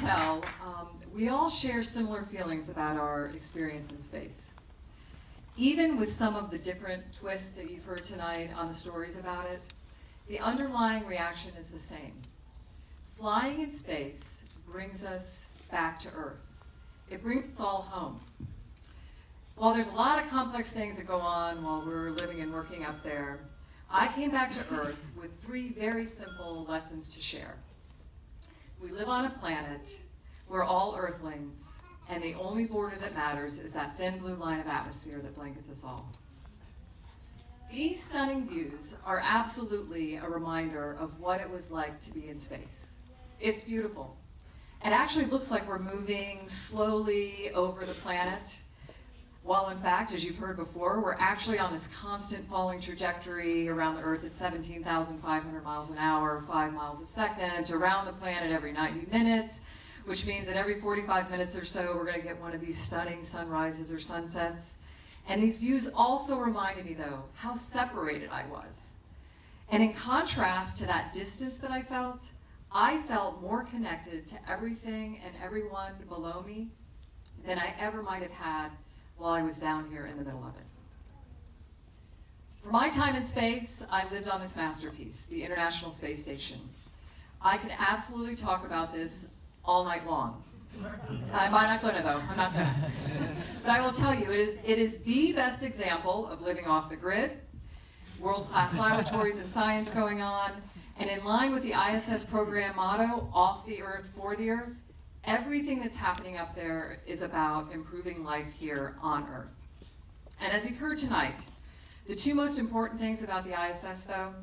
tell, we all share similar feelings about our experience in space. Even with some of the different twists that you've heard tonight on the stories about it, the underlying reaction is the same. Flying in space brings us back to Earth. It brings us all home. While there's a lot of complex things that go on while we're living and working up there, I came back to Earth with 3 very simple lessons to share. We live on a planet, we're all Earthlings, and the only border that matters is that thin blue line of atmosphere that blankets us all. These stunning views are absolutely a reminder of what it was like to be in space. It's beautiful. It actually looks like we're moving slowly over the planet, while in fact, as you've heard before, we're actually on this constant falling trajectory around the Earth at 17,500 miles an hour, 5 miles a second, around the planet every 90 minutes, which means that every 45 minutes or so, we're going to get one of these stunning sunrises or sunsets. And these views also reminded me, though, how separated I was. And in contrast to that distance that I felt more connected to everything and everyone below me than I ever might have had while I was down here in the middle of it. For my time in space, I lived on this masterpiece, the International Space Station. I could absolutely talk about this all night long. I'm not gonna though, I'm not gonna. But I will tell you, it is the best example of living off the grid, world-class laboratories and science going on, and in line with the ISS program motto, off the Earth, for the Earth, everything that's happening up there is about improving life here on Earth. And as you've heard tonight, the 2 most important things about the ISS, though,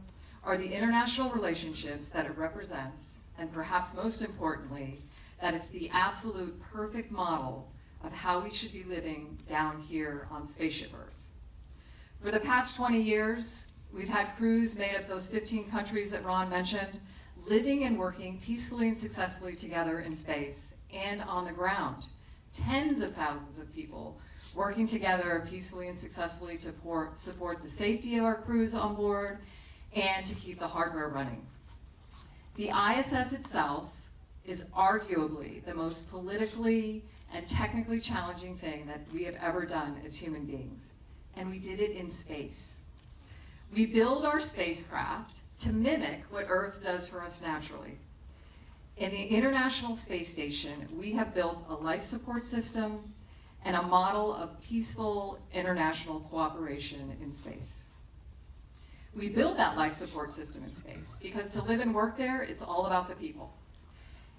are the international relationships that it represents, and perhaps most importantly, that it's the absolute perfect model of how we should be living down here on Spaceship Earth. For the past 20 years, we've had crews made up of those 15 countries that Ron mentioned, living and working peacefully and successfully together in space and on the ground. Tens of thousands of people working together peacefully and successfully to support the safety of our crews on board and to keep the hardware running. The ISS itself is arguably the most politically and technically challenging thing that we have ever done as human beings, and we did it in space. We build our spacecraft to mimic what Earth does for us naturally. In the International Space Station, we have built a life support system and a model of peaceful international cooperation in space. We build that life support system in space because to live and work there, it's all about the people.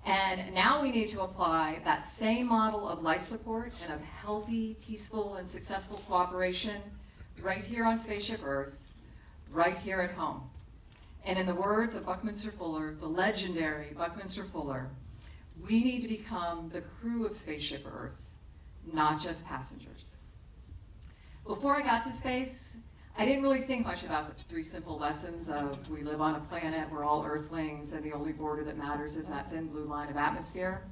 And now we need to apply that same model of life support and of healthy, peaceful, and successful cooperation right here on Spaceship Earth, right here at home. And in the words of Buckminster Fuller, the legendary Buckminster Fuller, we need to become the crew of Spaceship Earth, not just passengers. Before I got to space, I didn't really think much about the 3 simple lessons of we live on a planet, we're all Earthlings, and the only border that matters is that thin blue line of atmosphere.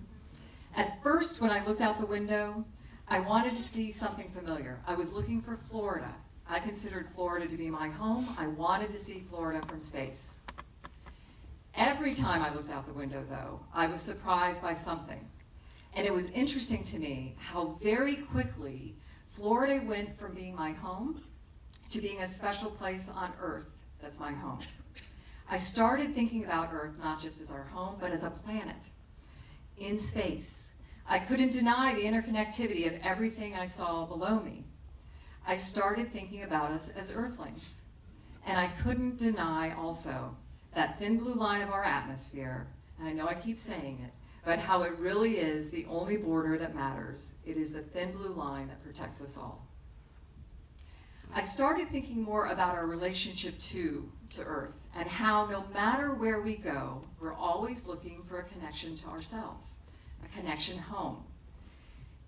At first, when I looked out the window, I wanted to see something familiar. I was looking for Florida. I considered Florida to be my home. I wanted to see Florida from space. Every time I looked out the window, though, I was surprised by something. And it was interesting to me how very quickly Florida went from being my home to being a special place on Earth that's my home. I started thinking about Earth not just as our home, but as a planet in space. I couldn't deny the interconnectivity of everything I saw below me. I started thinking about us as Earthlings. And I couldn't deny also that thin blue line of our atmosphere, and I know I keep saying it, but how it really is the only border that matters. It is the thin blue line that protects us all. I started thinking more about our relationship to Earth and how no matter where we go, we're always looking for a connection to ourselves, a connection home.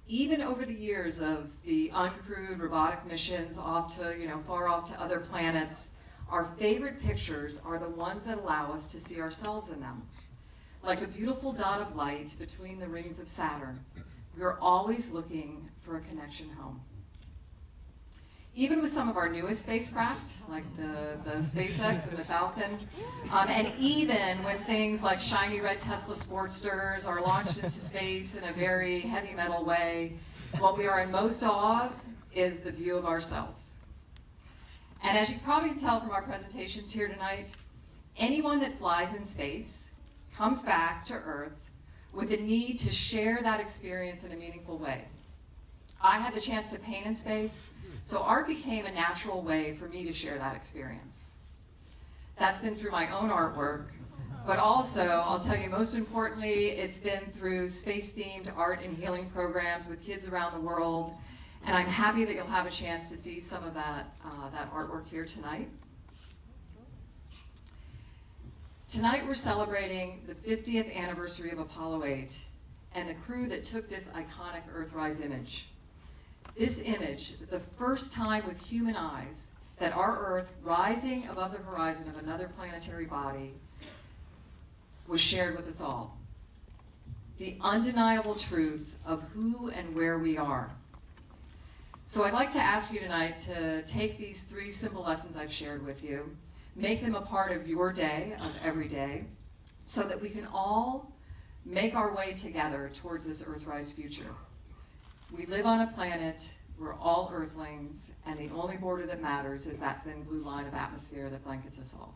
Even over the years of the uncrewed robotic missions off to, far off to other planets, our favorite pictures are the ones that allow us to see ourselves in them. Like a beautiful dot of light between the rings of Saturn, we are always looking for a connection home. even with some of our newest spacecraft, like the SpaceX and the Falcon, and even when things like shiny red Tesla Sportsters are launched into space in a very heavy metal way, what we are in most awe of is the view of ourselves. And as you probably can tell from our presentations here tonight, anyone that flies in space comes back to Earth with a need to share that experience in a meaningful way. I had the chance to paint in space, so art became a natural way for me to share that experience. That's been through my own artwork, but also, I'll tell you, most importantly, it's been through space-themed art and healing programs with kids around the world, and I'm happy that you'll have a chance to see some of that artwork here tonight. Tonight we're celebrating the 50th anniversary of Apollo 8 and the crew that took this iconic Earthrise image. This image, the first time with human eyes that our Earth rising above the horizon of another planetary body, was shared with us all. The undeniable truth of who and where we are. So I'd like to ask you tonight to take these 3 simple lessons I've shared with you, make them a part of your day, of every day, so that we can all make our way together towards this Earthrise future. We live on a planet, we're all Earthlings, and the only border that matters is that thin blue line of atmosphere that blankets us all.